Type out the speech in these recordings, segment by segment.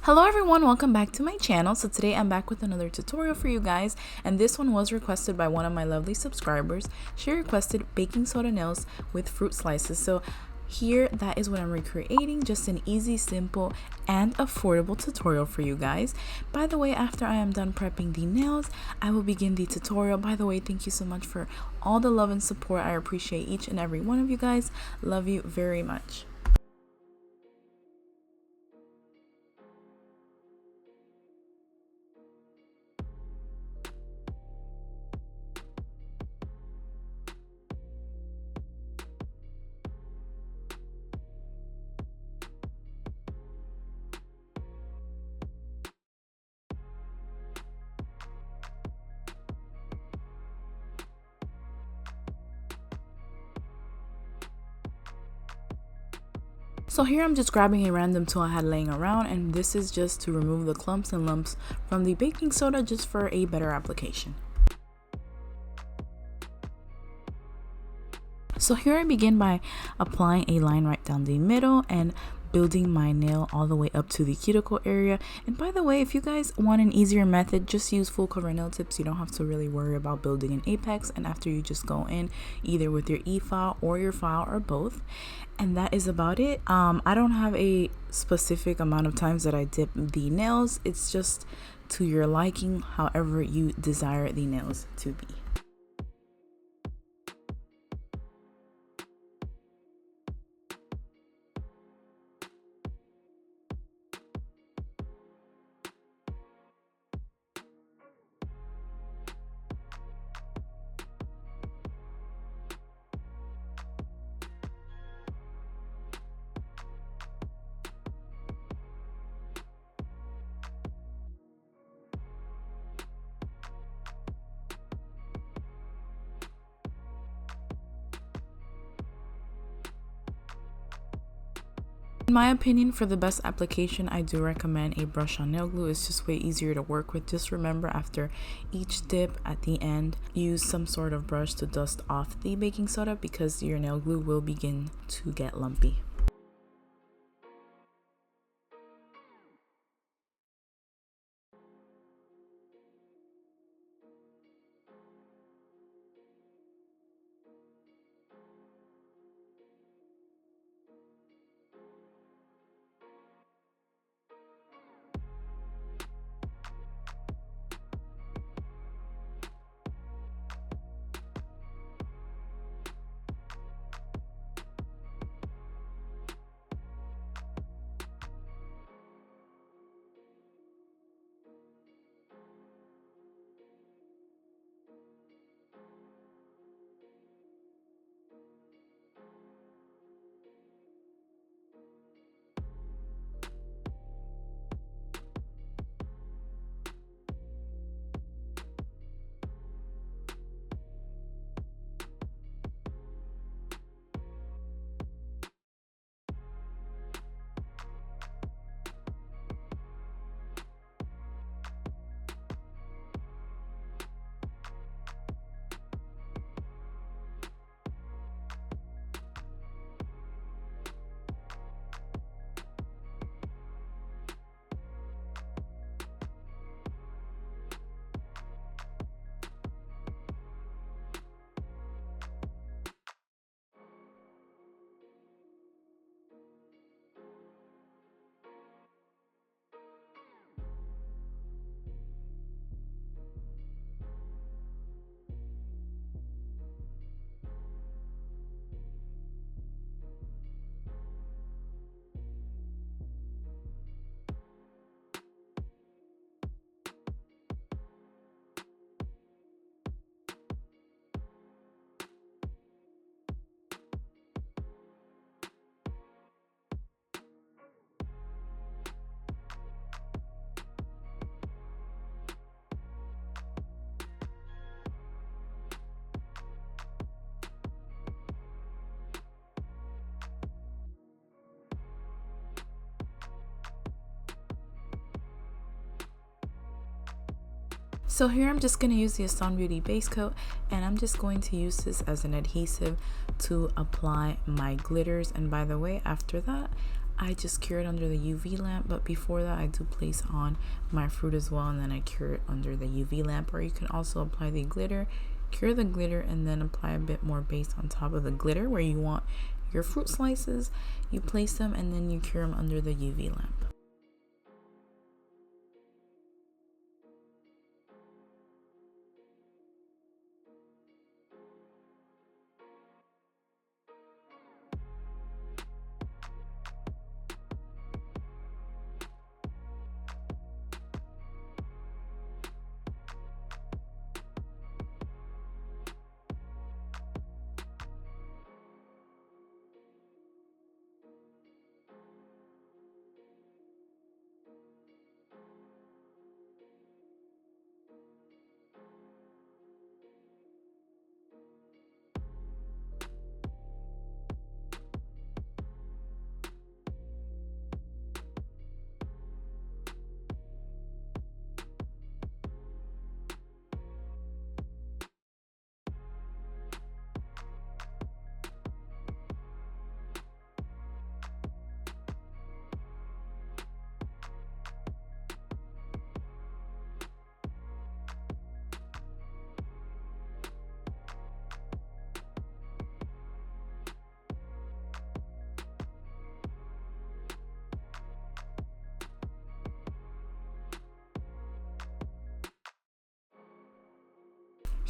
Hello everyone, welcome back to my channel. So today I'm back with another tutorial for you guys, and this one was requested by one of my lovely subscribers. She requested baking soda nails with fruit slices. So here, that is what I'm recreating, just an easy, simple, and affordable tutorial for you guys. By the way, after I am done prepping the nails, I will begin the tutorial. By the way, thank you so much for all the love and support. I appreciate each and every one of you guys. Love you very much. So here I'm just grabbing a random tool I had laying around, and this is just to remove the clumps and lumps from the baking soda just for a better application. So here I begin by applying a line right down the middle and building my nail all the way up to the cuticle area. And by the way, if you guys want an easier method, just use full cover nail tips. You don't have to really worry about building an apex, and after you just go in either with your e-file or your file or both. And that is about it. I don't have a specific amount of times that I dip the nails. It's just to your liking, however you desire the nails to be. In my opinion, for the best application, I do recommend a brush on nail glue. It's just way easier to work with. Just remember, after each dip at the end, use some sort of brush to dust off the baking soda because your nail glue will begin to get lumpy. So here I'm just going to use the Aston Beauty base coat, and I'm just going to use this as an adhesive to apply my glitters. And by the way, after that, I just cure it under the UV lamp, but before that I do place on my fruit as well, and then I cure it under the UV lamp. Or you can also apply the glitter, cure the glitter, and then apply a bit more base on top of the glitter where you want your fruit slices. You place them and then you cure them under the UV lamp.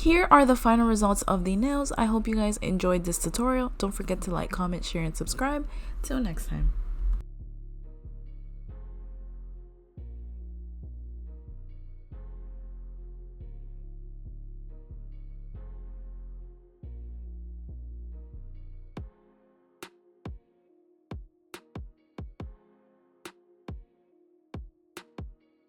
Here are the final results of the nails. I hope you guys enjoyed this tutorial. Don't forget to like, comment, share, and subscribe. Till next time.